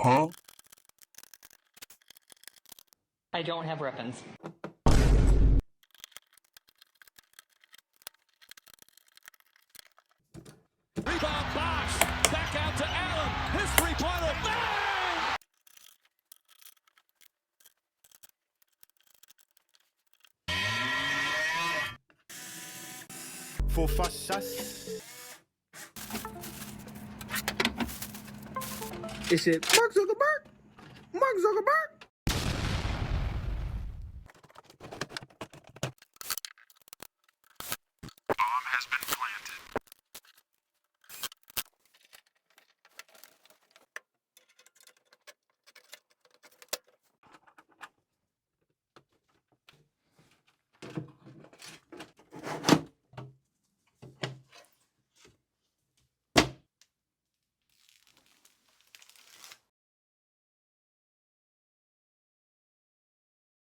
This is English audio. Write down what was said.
I don't have weapons. Rebound box. Back out to Allen. His three-pointer. Bang! For faças. Is it Mark Zuckerberg? Mark Zuckerberg?